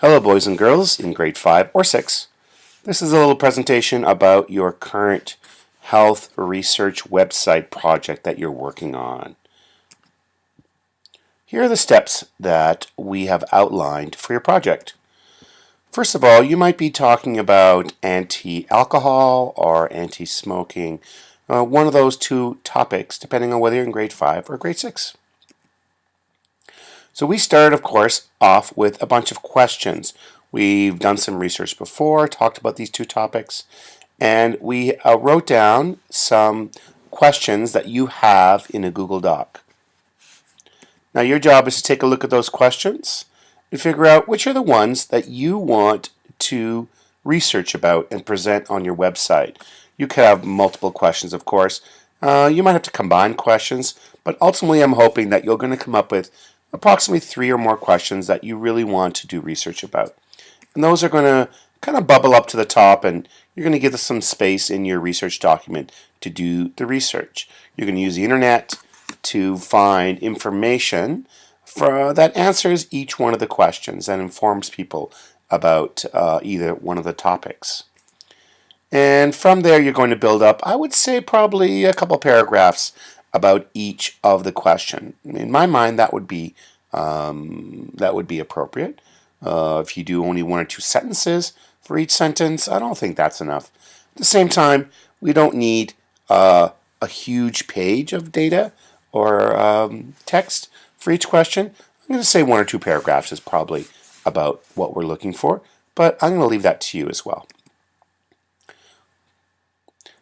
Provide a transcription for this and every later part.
Hello boys and girls in grade 5 or 6. This is a little presentation about your current health research website project that you're working on. Here are the steps that we have outlined for your project. First of all, you might be talking about anti-alcohol or anti-smoking, one of those two topics depending on whether you're in grade 5 or grade 6. So we started, of course, off with a bunch of questions. We've done some research before, talked about these two topics, and we wrote down some questions that you have in a Google Doc. Now your job is to take a look at those questions and figure out which are the ones that you want to research about and present on your website. You could have multiple questions, of course. You might have to combine questions, but ultimately I'm hoping that you're going to come up with approximately 3 or more questions that you really want to do research about. And those are going to kind of bubble up to the top, and you're going to give us some space in your research document to do the research. You're going to use the internet to find information that answers each one of the questions and informs people about either one of the topics. And from there you're going to build up, I would say, probably a couple paragraphs about each of the question. In my mind, that would be appropriate. If you do only 1 or 2 sentences for each sentence, I don't think that's enough. At the same time, we don't need a huge page of data or text for each question. I'm going to say 1 or 2 paragraphs is probably about what we're looking for, but I'm going to leave that to you as well.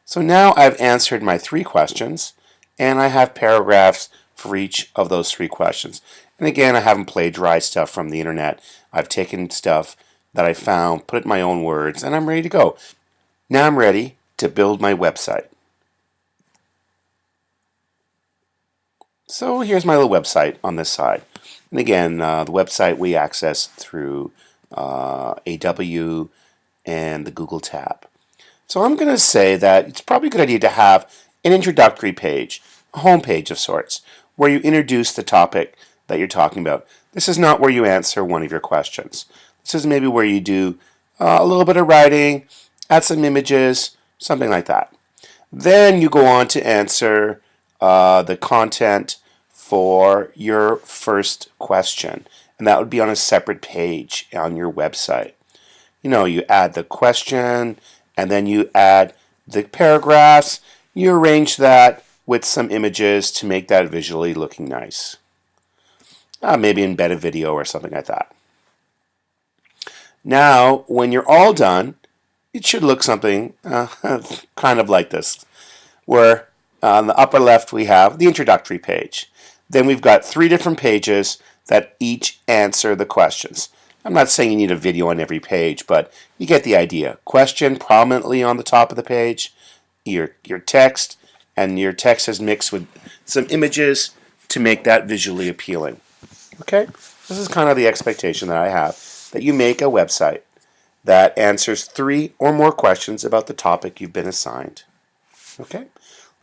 So now I've answered my 3 questions, and I have paragraphs for each of those 3 questions. And again, I haven't plagiarized stuff from the internet. I've taken stuff that I found, put it in my own words, and I'm ready to go. Now I'm ready to build my website. So here's my little website on this side. And again, the website we access through AW and the Google tab. So I'm going to say that it's probably a good idea to have an introductory page, a home page of sorts, where you introduce the topic that you're talking about. This is not where you answer one of your questions. This is maybe where you do a little bit of writing, add some images, something like that. Then you go on to answer the content for your first question, and that would be on a separate page on your website. You add the question, and then you add the paragraphs. You arrange that with some images to make that visually looking nice. Maybe embed a video or something like that. Now, when you're all done, it should look something kind of like this, where on the upper left we have the introductory page. Then we've got 3 different pages that each answer the questions. I'm not saying you need a video on every page, but you get the idea. Question prominently on the top of the page, your text, and your text is mixed with some images to make that visually appealing. Okay? This is kind of the expectation that I have, that you make a website that answers 3 or more questions about the topic you've been assigned. Okay?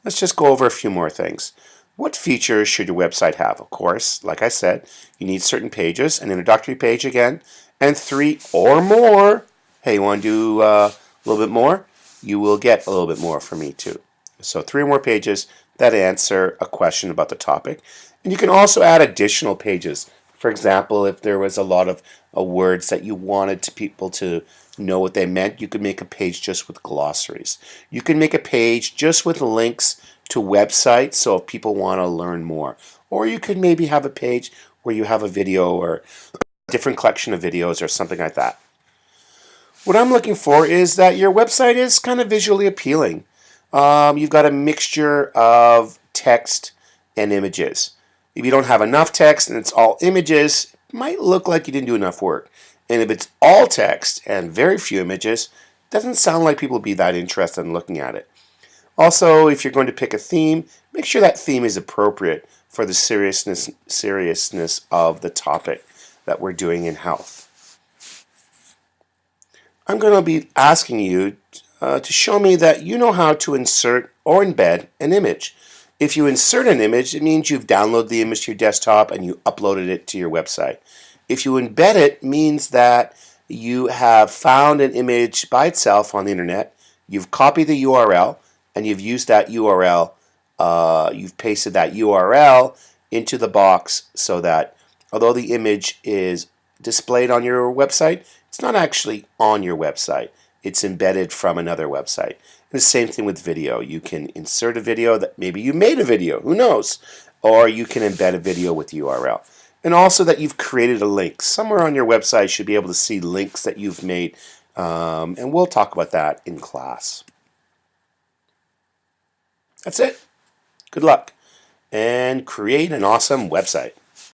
Let's just go over a few more things. What features should your website have? Of course, like I said, you need certain pages, an introductory page again, and 3 or more. Hey, you want to do a little bit more? You will get a little bit more from me too. So 3 or more pages that answer a question about the topic. And you can also add additional pages. For example, if there was a lot of words that you wanted people to know what they meant, you could make a page just with glossaries. You can make a page just with links to websites, so if people want to learn more. Or you could maybe have a page where you have a video or a different collection of videos or something like that. What I'm looking for is that your website is kind of visually appealing. You've got a mixture of text and images. If you don't have enough text and it's all images, it might look like you didn't do enough work. And if it's all text and very few images, it doesn't sound like people will be that interested in looking at it. Also, if you're going to pick a theme, make sure that theme is appropriate for the seriousness of the topic that we're doing in health. I'm going to be asking you to show me that you know how to insert or embed an image. If you insert an image, it means you've downloaded the image to your desktop and you uploaded it to your website. If you embed it, means that you have found an image by itself on the internet, you've copied the URL, and you've used that URL, you've pasted that URL into the box so that although the image is displayed on your website, it's not actually on your website. It's embedded from another website. And the same thing with video. You can insert a video that maybe you made a video, who knows? Or you can embed a video with URL. And also that you've created a link. Somewhere on your website you should be able to see links that you've made. And we'll talk about that in class. That's it. Good luck. And create an awesome website.